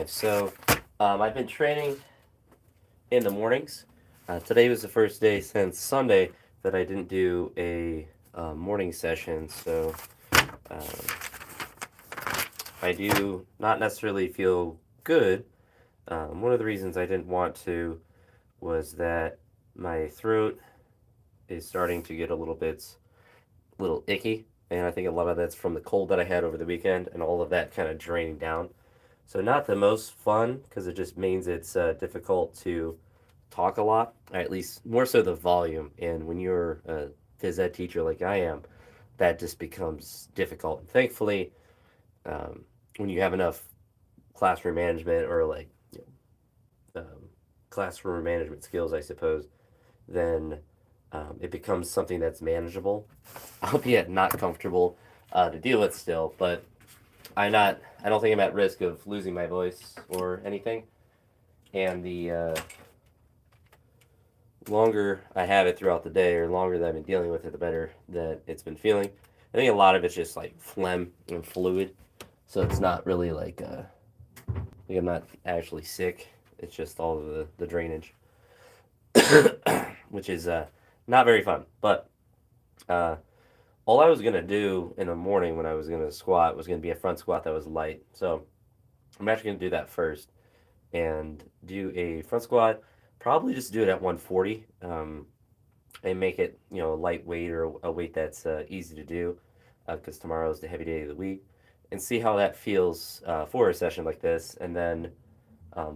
live. I've been training in the mornings. Today was the first day since Sunday that I didn't do a morning session. Um, I do not necessarily feel good. One of the reasons I didn't want to was that my throat is starting to get a little icky, and I think a lot of that's from the cold that I had over the weekend and all of that kind of draining down. So not the most fun because it just means it's difficult to talk a lot, or at least more so the volume. And when you're a phys ed teacher like I am, that just becomes difficult. And thankfully, when you have enough classroom management or classroom management skills, I suppose, then it becomes something that's manageable, albeit not comfortable to deal with still. But I don't think I'm at risk of losing my voice or anything. And the longer I have it throughout the day, or longer that I've been dealing with it, the better that it's been feeling. I think a lot of it's just like phlegm and fluid, so it's not really like I'm not actually sick. It's just all of the drainage, which is not very fun. But uh, all I was gonna do in the morning when I was gonna squat was gonna be a front squat that was light. So I'm actually gonna do that first and do a front squat. Probably just do it at 140 and make it lightweight or a weight that's easy to do because tomorrow is the heavy day of the week, and see how that feels for a session like this, and then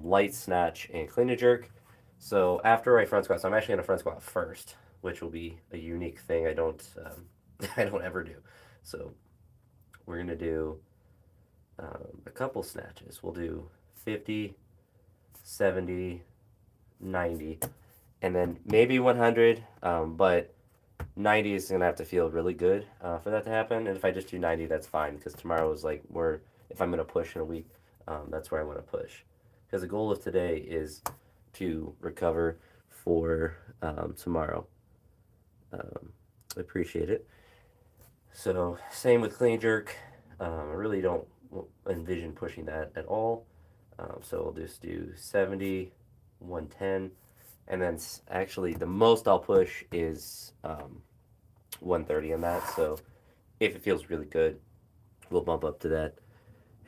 light snatch and clean and jerk. So after I front squat, so I'm actually gonna front squat first, which will be a unique thing I don't I don't ever do. So we're gonna do a couple snatches. We'll do 50, 70, 90, and then maybe 100. But 90 is gonna have to feel really good for that to happen. And if I just do 90, that's fine because tomorrow is like where if I'm gonna push in a week, that's where I want to push. Because the goal of today is to recover for tomorrow. I appreciate it. So same with clean jerk. I really don't envision pushing that at all. So we'll just do 70, 110, and then actually the most I'll push is 130 on that. So if it feels really good, we'll bump up to that.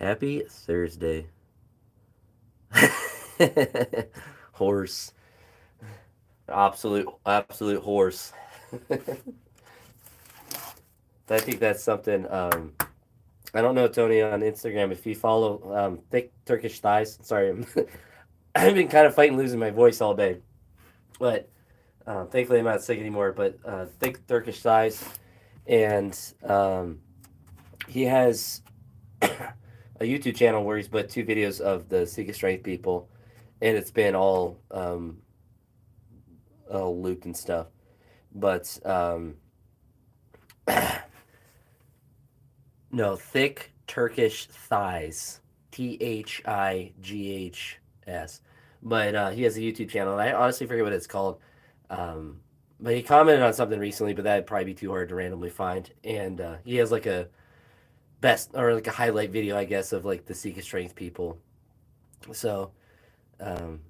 Happy Thursday. Horse. Absolute horse. I think that's something. I don't know, Tony, on Instagram. If you follow Thick Turkish Thighs, sorry, I've been kind of fighting losing my voice all day. But thankfully, I'm not sick anymore. But Thick Turkish Thighs, and he has a YouTube channel where he's put two videos of the Seek Strength people, and it's been all looped and stuff. But no, Thick Turkish Thighs, Thighs. But he has a YouTube channel, and I honestly forget what it's called. But he commented on something recently, but that'd probably be too hard to randomly find. And he has like a best or like a highlight video, I guess, of like the Seek Strength people. So, um,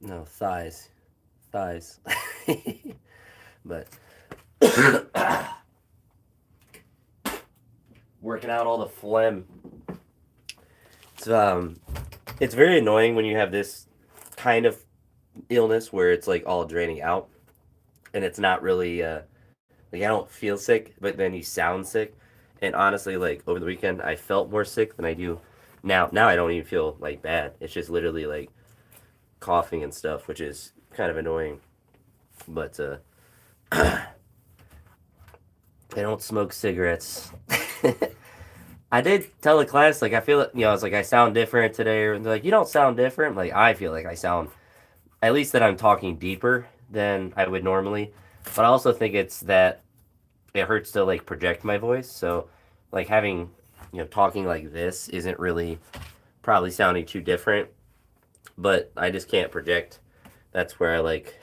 no, thighs. But working out all the phlegm. It's very annoying when you have this kind of illness where it's like all draining out, and it's not really like I don't feel sick, but then you sound sick. And honestly, like over the weekend, I felt more sick than I do now. Now I don't even feel like bad. It's just literally like coughing and stuff, which is kind of annoying. But I don't smoke cigarettes. I did tell the class, like, I feel it, it's like I sound different today. Or they're like, you don't sound different. Like, I feel like I sound, at least that I'm talking deeper than I would normally. But I also think it's that it hurts to, like, project my voice. So, like, having, talking like this isn't really probably sounding too different. But I just can't project. That's where I, like,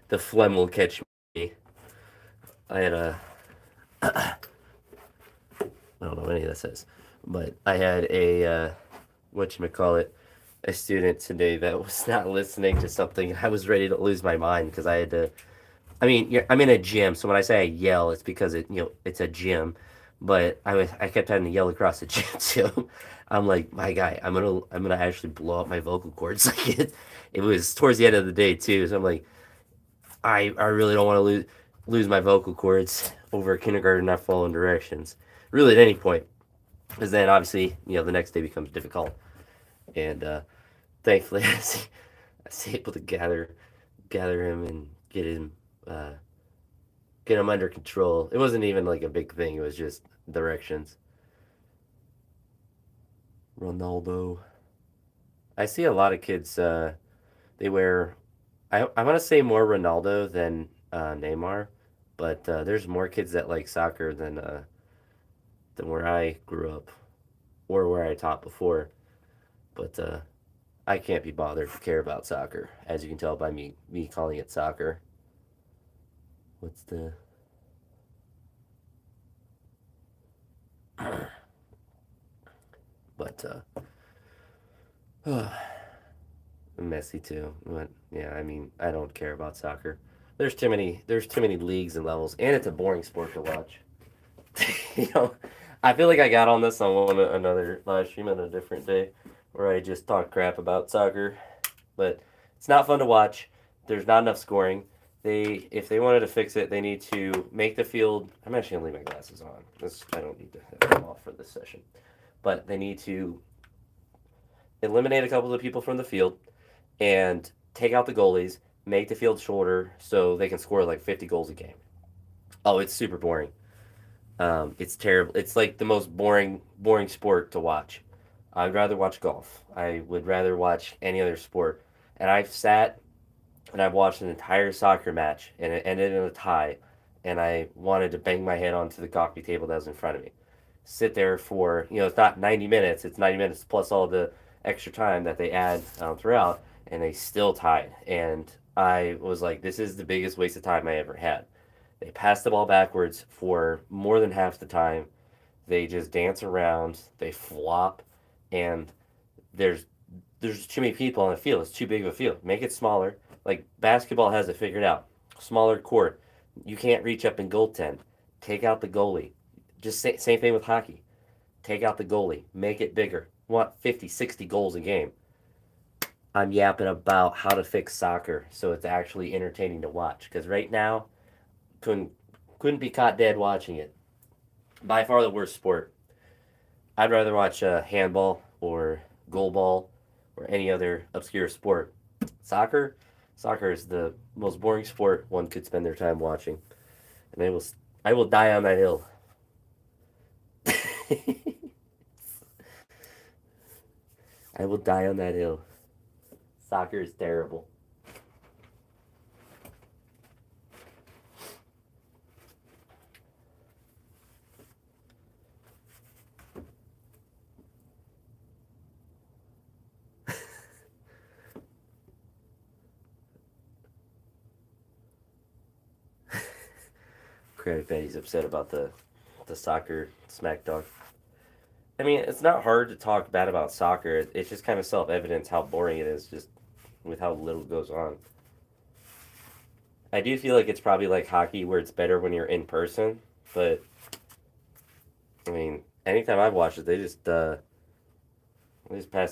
the phlegm will catch me. I had I don't know what any of this is, but I had a whatchamacallit, a student today that was not listening to something. I was ready to lose my mind because I had to. I mean, I'm in a gym, so when I say I yell, it's because it's a gym. But I kept having to yell across the gym too. I'm like, my guy, I'm gonna actually blow up my vocal cords. Like it was towards the end of the day too. So I'm like, I really don't want to lose my vocal cords over kindergarten not following directions. Really, at any point, because then obviously the next day becomes difficult. And thankfully, I was able to gather him and uh, get him under control. It wasn't even like a big thing. It was just directions. Ronaldo. I see a lot of kids. They wear. I want to say more Ronaldo than Neymar, but there's more kids that like soccer than where I grew up or where I taught before. But I can't be bothered to care about soccer, as you can tell by me calling it soccer. What's the but Messi too. But yeah, I mean, I don't care about soccer. There's too many leagues and levels, and it's a boring sport to watch. you know, I feel like I got on this on another live stream on a different day, where I just talked crap about soccer, but it's not fun to watch. There's not enough scoring. If they wanted to fix it, they need to make the field. I'm actually gonna leave my glasses on. I don't need to have them off for this session, but they need to eliminate a couple of people from the field and take out the goalies, make the field shorter so they can score like 50 goals a game. Oh, it's super boring. It's terrible. It's like the most boring sport to watch. I'd rather watch golf. I would rather watch any other sport. And I've sat and I've watched an entire soccer match and it ended in a tie, and I wanted to bang my head onto the coffee table that was in front of me. Sit there for it's not 90 minutes. It's 90 minutes plus all the extra time that they add throughout, and they still tied. And I was like, this is the biggest waste of time I ever had. They pass the ball backwards for more than half the time. They just dance around. They flop, and there's there's too many people on the field. It's too big of a field. Make it smaller. Like basketball has it figured out. Smaller court. You can't reach up and goaltend. Take out the goalie. Just same thing with hockey. Take out the goalie. Make it bigger. Want 50, 60 goals a game. I'm yapping about how to fix soccer so it's actually entertaining to watch. Because right now, couldn't couldn't be caught dead watching it. By far the worst sport. I'd rather watch handball or goalball or any other obscure sport. Soccer, soccer is the most boring sport one could spend their time watching, and I will die on that hill. I will die on that hill. Soccer is terrible. Credit Betty's upset about the soccer smack talk. I mean, it's not hard to talk bad about soccer. It's just kind of self evident how boring it is, just with how little goes on. I do feel like it's probably like hockey, where it's better when you're in person. But I mean, anytime I've watched it, they just pass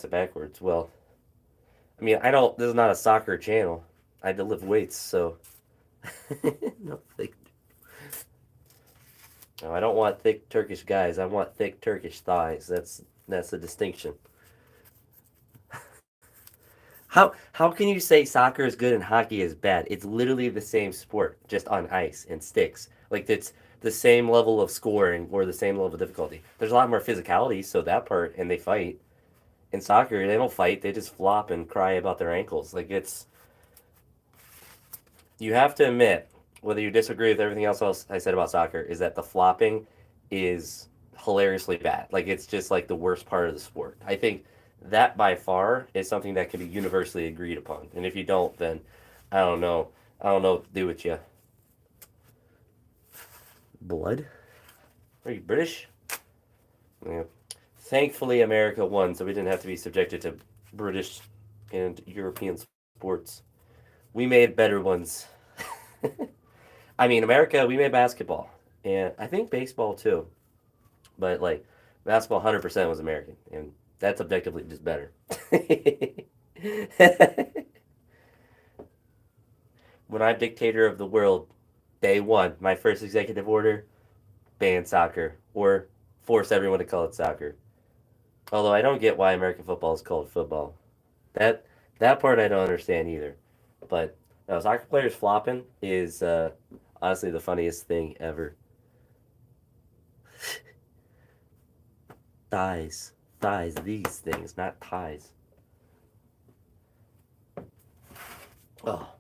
it backwards. Well, I mean, I don't. This is not a soccer channel. I had to lift weights, so no thick. No, I don't want thick Turkish guys. I want thick Turkish thighs. That's the distinction. How can you say soccer is good and hockey is bad? It's literally the same sport, just on ice and sticks. Like it's the same level of scoring or the same level of difficulty. There's a lot more physicality, so that part, and they fight. In soccer, they don't fight. They just flop and cry about their ankles. Like it's you have to admit, whether you disagree with everything else I said about soccer, is that the flopping is hilariously bad. Like it's just like the worst part of the sport. I think that by far is something that can be universally agreed upon. And if you don't, then I don't know. I don't know what to do with you. Blood? Are you British? Yeah. Thankfully, America won, so we didn't have to be subjected to British and European sports. We made better ones. I mean, America, we made basketball, and I think baseball too. But like, basketball 100% was American, and that's objectively just better. When I'm dictator of the world, day one, my first executive order: ban soccer or force everyone to call it soccer. Although I don't get why American football is called football. That that part I don't understand either. But no, soccer players flopping is honestly the funniest thing ever. Thighs, thighs, these things, not ties. Oh,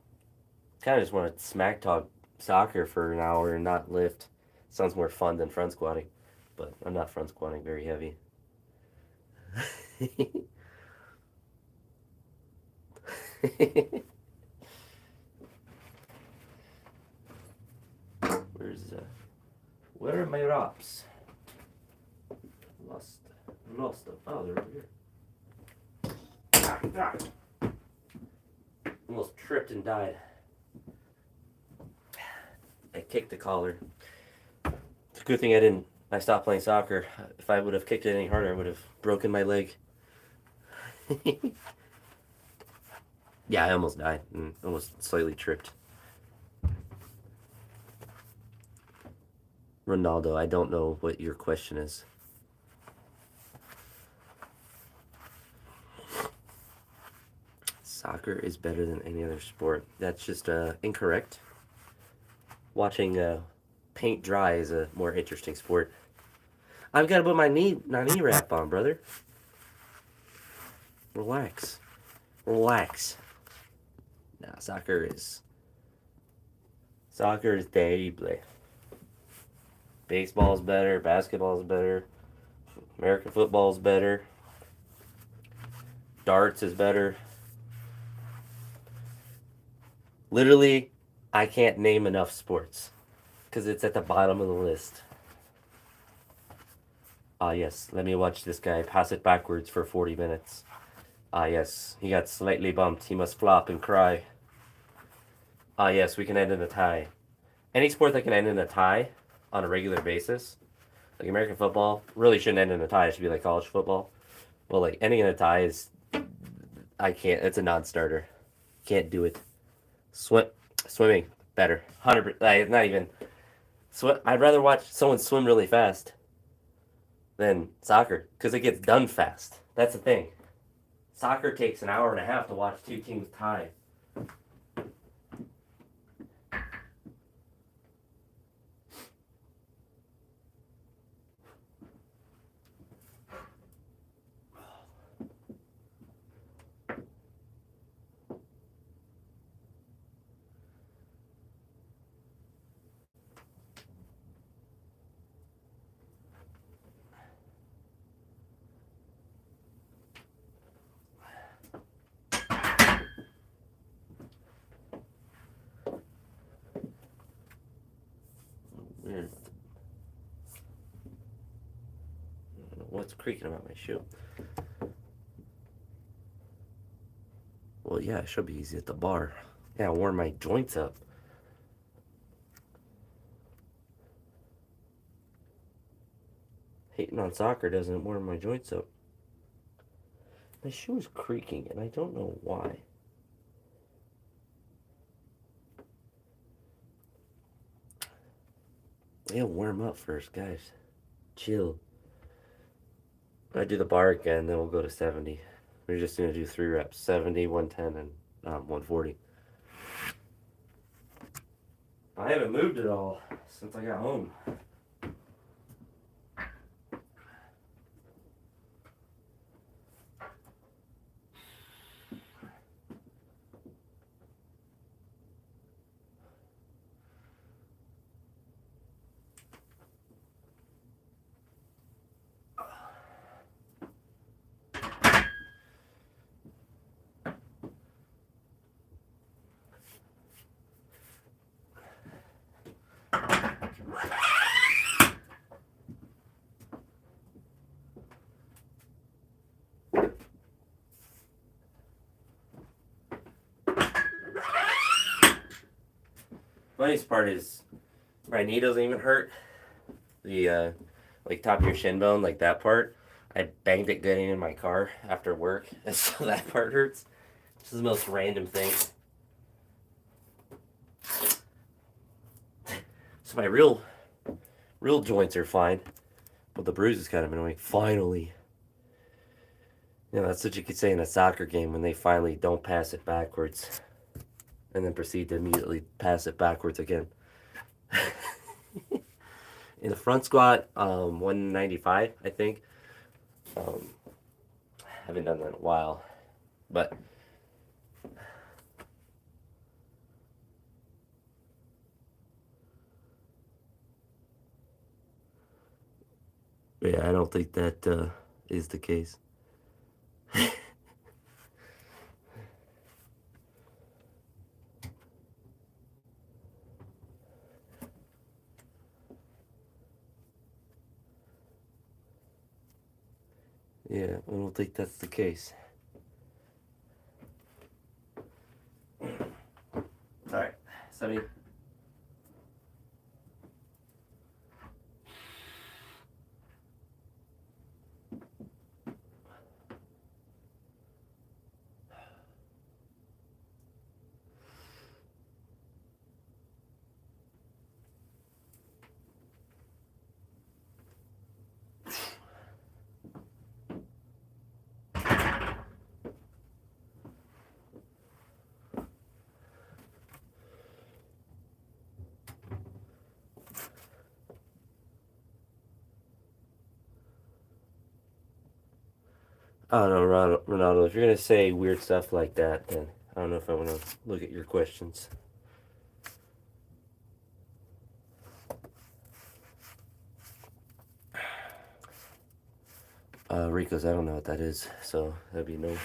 kind of just want to smack talk soccer for an hour and not lift. Sounds more fun than front squatting, but I'm not front squatting very heavy. Where's where are my wraps? Lost, lost them. Oh, they're over here. Ah. Almost tripped and died. I kicked the collar. It's a good thing I didn't. I stopped playing soccer. If I would have kicked it any harder, I would have broken my leg. Yeah, I almost died and almost slightly tripped. Ronaldo, I don't know what your question is. Soccer is better than any other sport. That's just incorrect. Watching paint dry is a more interesting sport. I've got to put my knee wrap on, brother. Relax, relax. Nah, soccer is terrible. Baseball is better. Basketball is better. American football is better. Darts is better. Literally, I can't name enough sports because it's at the bottom of the list. Ah, yes, let me watch this guy pass it backwards for 40 minutes. Ah, yes, he got slightly bumped. He must flop and cry. Ah, yes, we can end in a tie. Any sport that can end in a tie on a regular basis, like American football, really shouldn't end in a tie. It should be like college football. Well, like ending in a tie is, I can't. It's a non-starter. Can't do it. Swim, swimming better. 100%. Not even. I'd rather watch someone swim really fast than soccer because it gets done fast. That's the thing. Soccer takes an hour and a half to watch two teams tie. Weird. What's creaking about my shoe? Well, yeah, it should be easy at the bar. Yeah, I warm my joints up. Hating on soccer doesn't warm my joints up. My shoe is creaking, and I don't know why. It'll warm up first, guys. Chill. I do the bar again, then we'll go to 70. We're just going to do 3 reps: 70, 110, and 140. I haven't moved at all since I got home. Funniest part is my knee doesn't even hurt. The like top of your shin bone, like that part. I banged it getting in my car after work, and so that part hurts. This is the most random thing. So my real joints are fine, but the bruise is kind of annoying. Finally, you know, that's what you could say in a soccer game when they finally don't pass it backwards, and then proceed to immediately pass it backwards again. In the front squat, 195, I think. Um, haven't done that in a while, but yeah, I don't think that is the case. Yeah, I don't think that's the case. All right, 70. I don't know, Ronaldo. If you're gonna say weird stuff like that, then I don't know if I want to look at your questions. Rico's, I don't know what that is, so that'd be no.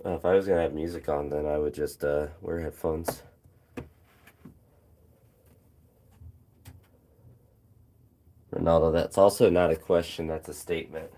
If I was gonna have music on, then I would just wear headphones. Ronaldo, that's also not a question, that's a statement.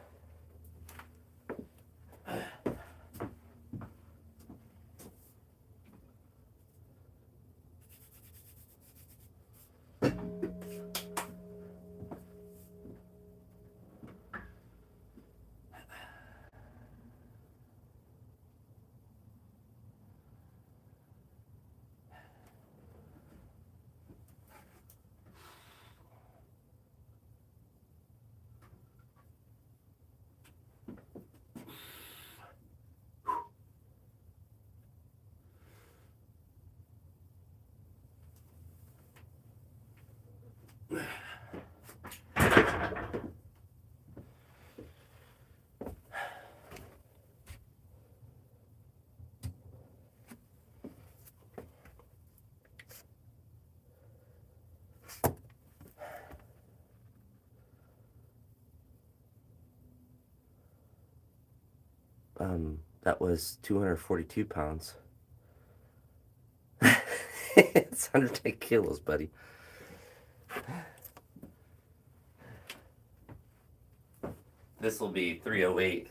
That was 242 pounds. It's 110 kilos, buddy. This will be 308.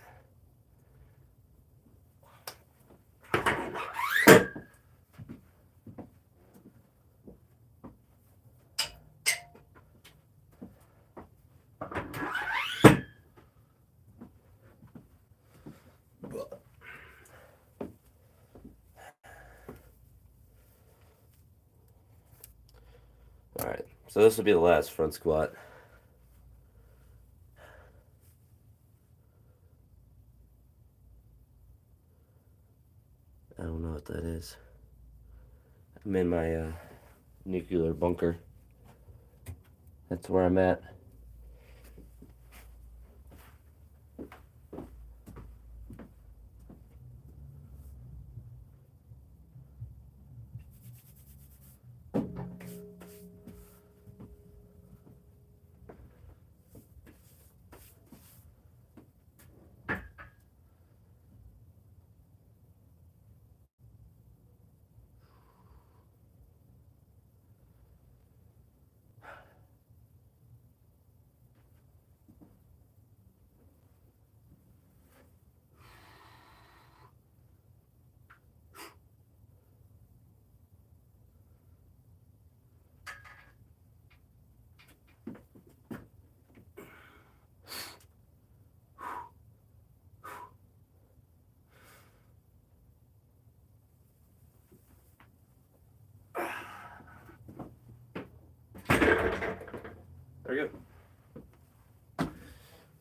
All right, so this will be the last front squat. I don't know what that is. I'm in my nuclear bunker. That's where I'm at.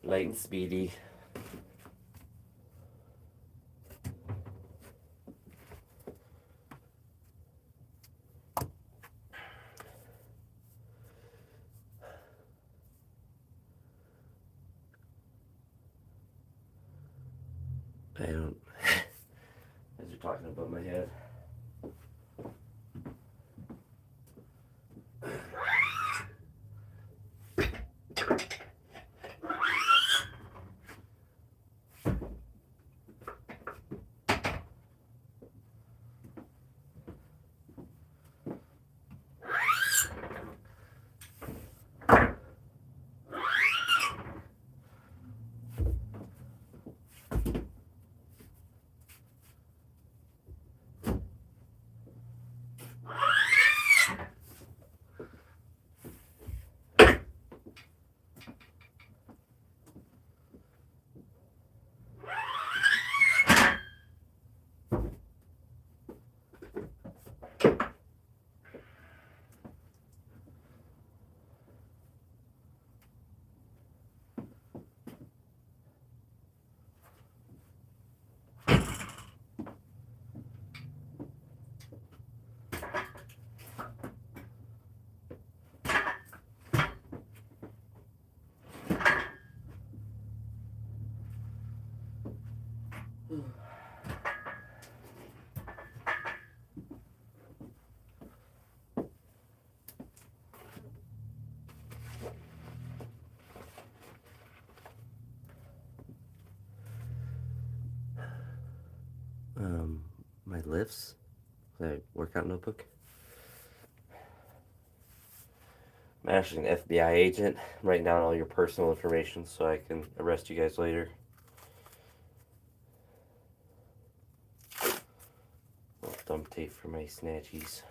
Light and speedy. I don't. As you're talking above my head. My lifts, my workout notebook. I'm actually an FBI agent. I'm writing down all your personal information so I can arrest you guys later. Little thumb tape for my snatchies.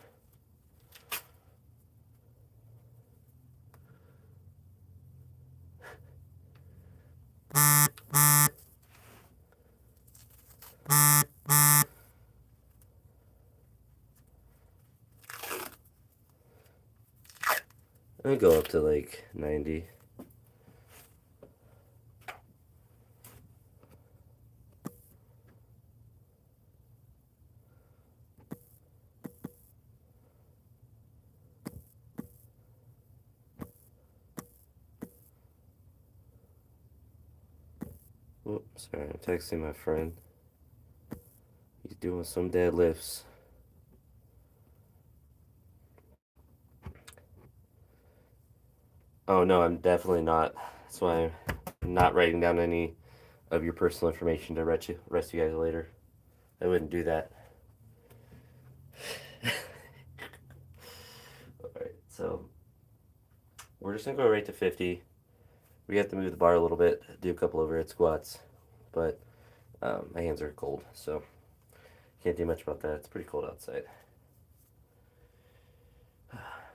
I go up to like 90. Oops, sorry, I'm texting my friend. He's doing some deadlifts. Oh no, I'm definitely not. That's why I'm not writing down any of your personal information to arrest you guys later. I wouldn't do that. Alright, so we're just gonna go right to 50. We have to move the bar a little bit, do a couple overhead squats, but my hands are cold, so can't do much about that. It's pretty cold outside.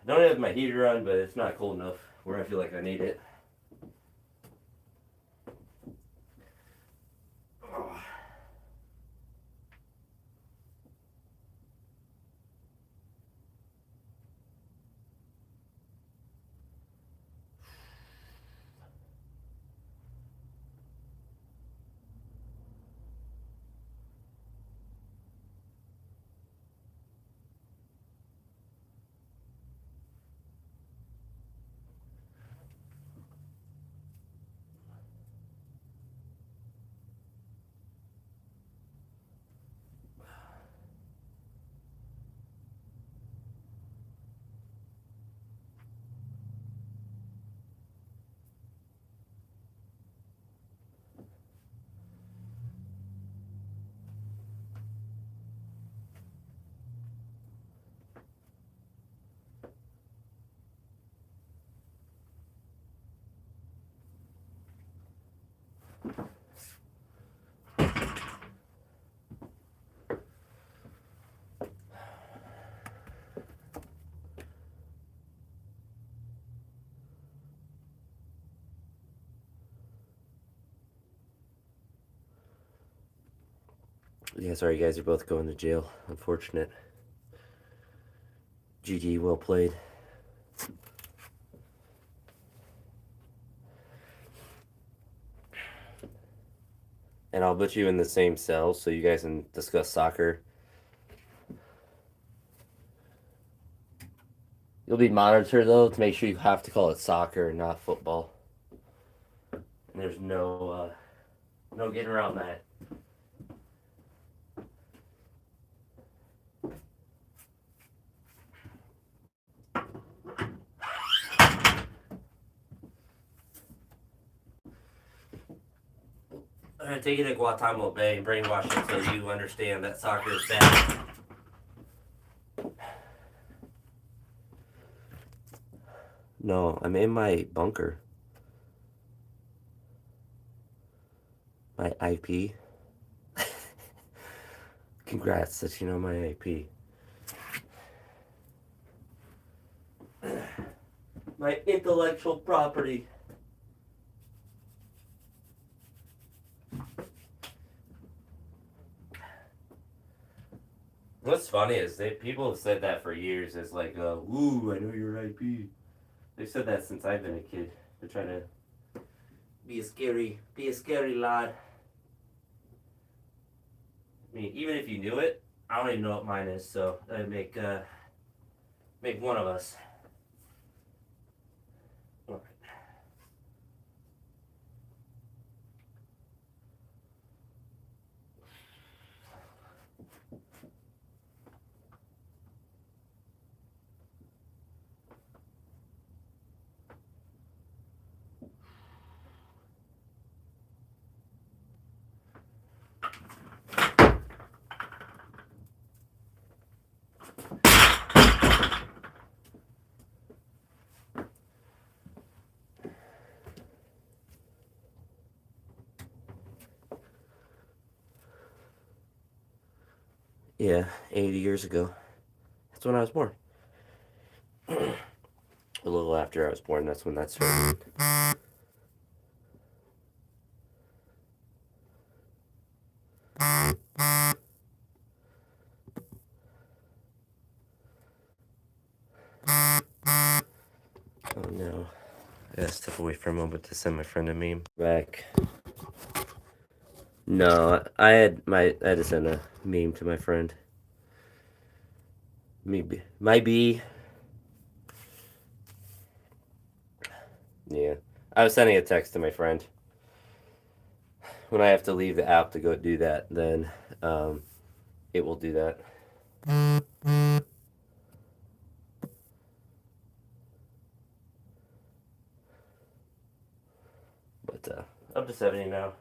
Don't have my heater on, but it's not cold enough where I feel like I need it. Yeah, sorry, you guys are both going to jail. Unfortunate. GG, well played. and I'll put you in the same cell so you guys can discuss soccer. You'll be monitored though to make sure you have to call it soccer, not football. And there's no getting around that. I'm gonna take you to Guantanamo Bay and brainwash you until you understand that soccer is bad. No, I'm in my bunker. My IP. Congrats that you know my IP. My intellectual property. What's funny is people have said that for years. It's like, "Ooh, I know your IP." They've said that since I've been a kid. They're trying to be a scary lad. I mean, even if you knew it, I don't even know what mine is. So that'd make one of us. All right. Yeah, 80 years ago. That's when I was born. A little after I was born, that's when that started. Oh no. I gotta step away for a moment to send my friend a meme. Back. No, I had to send a meme to my friend. Maybe might be. Yeah. I was sending a text to my friend. When I have to leave the app to go do that, then it will do that. But up to 70 now.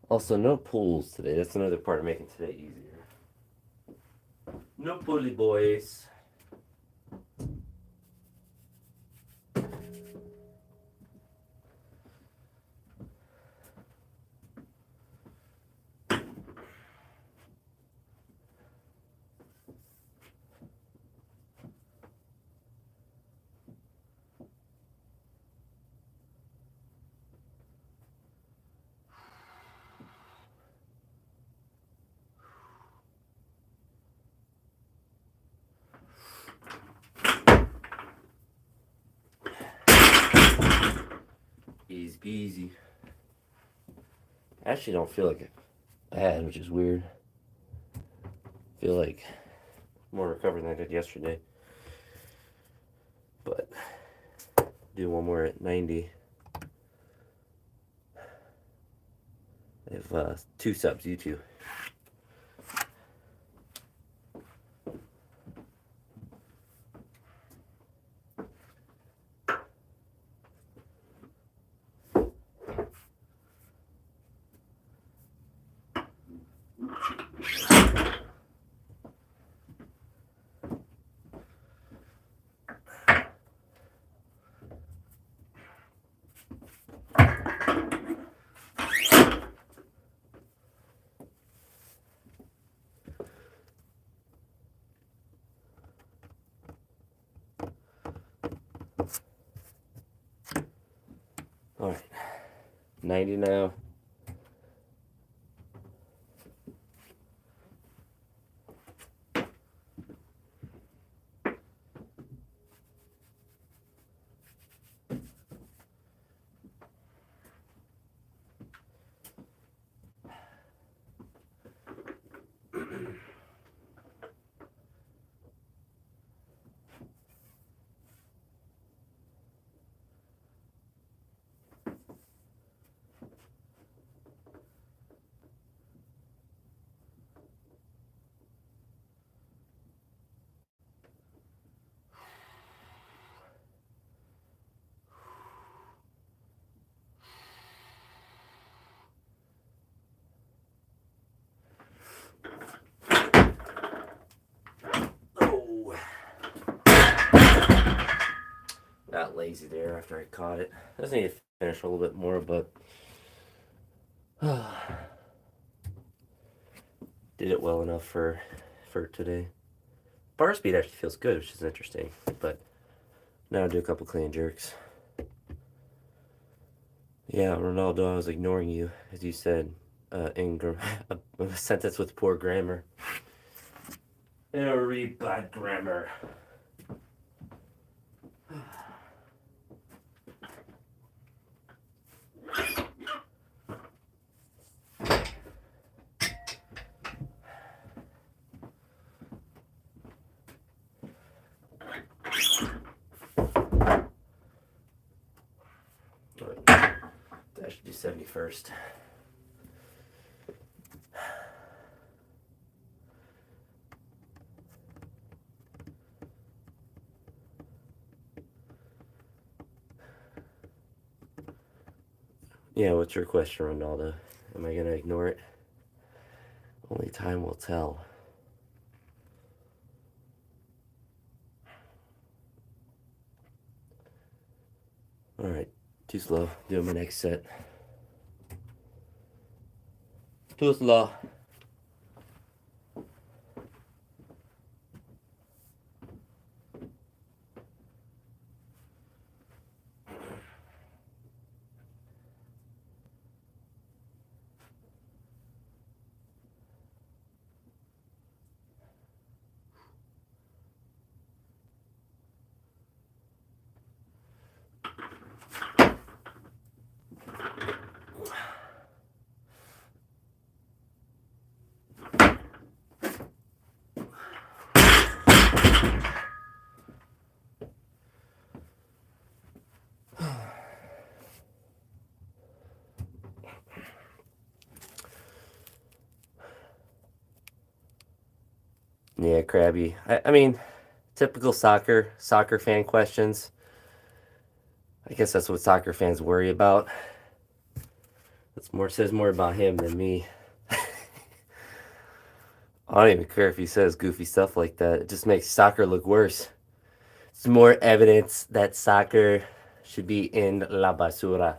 Also, no pools today. That's another part of making today easier. No pulley boys. Easy peasy. I actually don't feel like it bad, which is weird. I feel like more recovered than I did yesterday. But do one more at 90. I have 2 subs, you two. 90 now. Oh, got lazy there after I caught it. I just need to finish a little bit more, but did it well enough for today. Bar speed actually feels good, which is interesting. But now I'll do a couple clean jerks. Yeah, Ronaldo, I was ignoring you, as you said, a sentence with poor grammar. Very bad grammar. I should do 71st. Yeah, what's your question, Ronaldo? Am I gonna ignore it? Only time will tell. Alright, too slow. Doing my next set. Too slow. Yeah, crabby. I mean, typical soccer fan questions. I guess that's what soccer fans worry about. It's more says more about him than me. I don't even care if he says goofy stuff like that. It just makes soccer look worse. It's more evidence that soccer should be in la basura.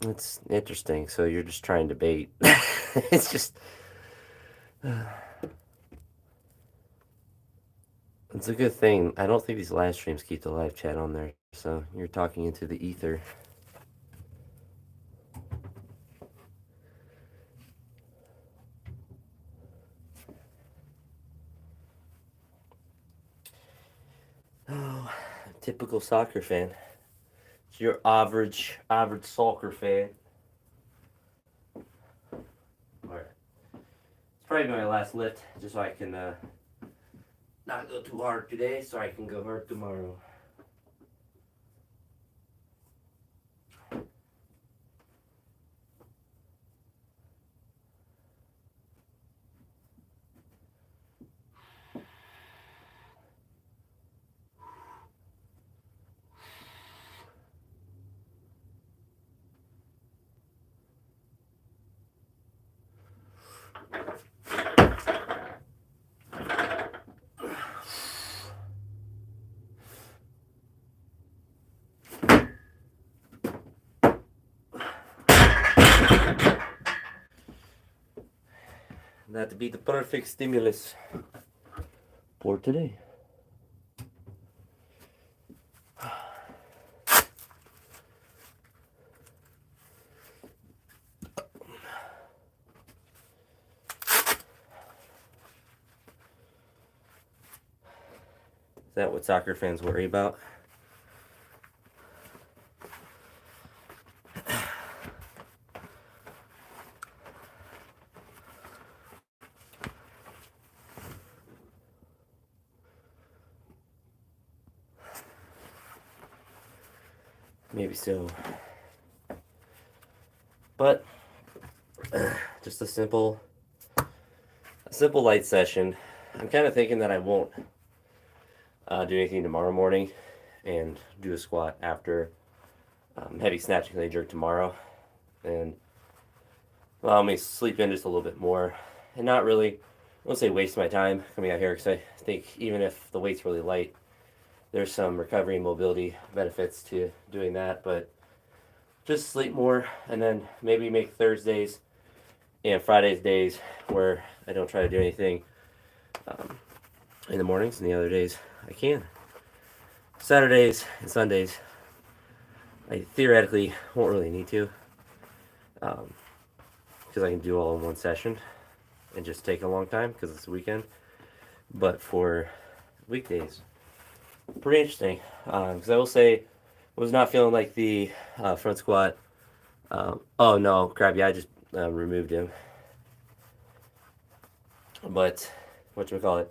It's interesting. So you're just trying to bait. It's just. It's a good thing. I don't think these live streams keep the live chat on there. So you're talking into the ether. Oh, typical soccer fan. It's your average soccer fan. Alright. It's probably my last lift, just so I can not go too hard today, so I can go hard tomorrow. That to be the perfect stimulus for today. Is that what soccer fans worry about? Maybe so. But just a simple light session. I'm kind of thinking that I won't do anything tomorrow morning and do a squat after heavy snatching leg jerk tomorrow, and allow me to sleep in just a little bit more, and not really, I won't say waste my time coming out here, because I think even if the weight's really light, there's some recovery and mobility benefits to doing that. But just sleep more, and then maybe make Thursdays and Fridays days where I don't try to do anything um, in the mornings, and the other days I can. Saturdays and Sundays, I theoretically won't really need to, because I can do all in one session and just take a long time because it's a weekend. But for weekdays, pretty interesting. Because I will say, I was not feeling like the front squat. Oh no, crap! Yeah, I just removed him. But whatchamacallit,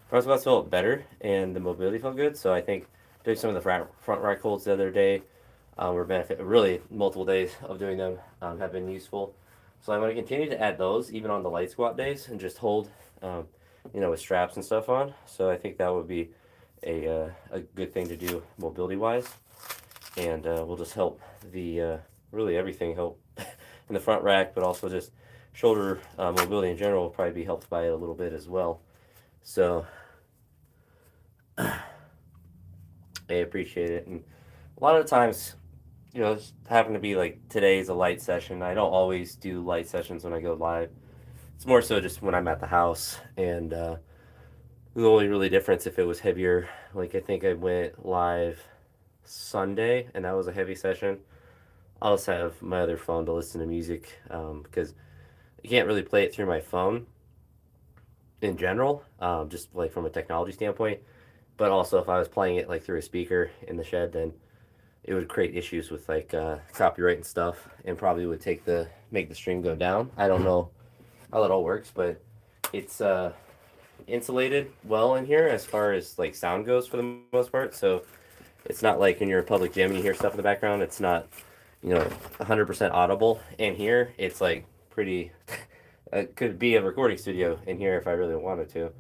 front squats felt better and the mobility felt good. So I think doing some of the front rack holds the other day were benefit. Really, multiple days of doing them have been useful. So I'm going to continue to add those even on the light squat days and just hold, with straps and stuff on. So I think that would be a good thing to do mobility wise, and will just help the really everything help in the front rack, but also just shoulder mobility in general will probably be helped by it a little bit as well. So I appreciate it. And a lot of times, it's happen to be like today's a light session. I don't always do light sessions when I go live. It's more so just when I'm at the house, and the only really difference if it was heavier. Like I think I went live Sunday, and that was a heavy session. I'll just have my other phone to listen to music, because you can't really play it through my phone in general, just like from a technology standpoint. But also, if I was playing it like through a speaker in the shed, then it would create issues with like copyright and stuff, and probably would make the stream go down. I don't know how that all works, but it's insulated well in here as far as like sound goes for the most part. So it's not like in your public gym and you hear stuff in the background. It's not 100% audible. And here it's like pretty. It could be a recording studio in here if I really wanted to.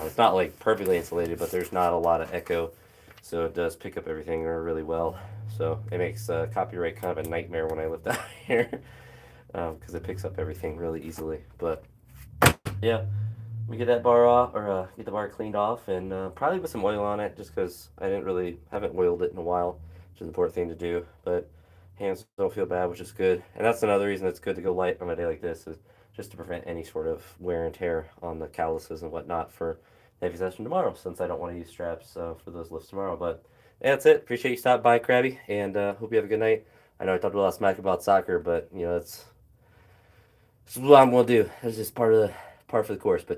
It's not like perfectly insulated, but there's not a lot of echo, so it does pick up everything really well. So it makes copyright kind of a nightmare when I live out here, because it picks up everything really easily. But yeah, we get that bar off, or get the bar cleaned off, and probably put some oil on it, just because haven't oiled it in a while, which is an important thing to do. But hands don't feel bad, which is good, and that's another reason it's good to go light on a day like this, is just to prevent any sort of wear and tear on the calluses and whatnot for the heavy session tomorrow, since I don't want to use straps for those lifts tomorrow. But yeah, that's it. Appreciate you stopping by, Krabby, and hope you have a good night. I know I talked a lot of smack about soccer, but that's what I'm gonna do. It's just part for the course. But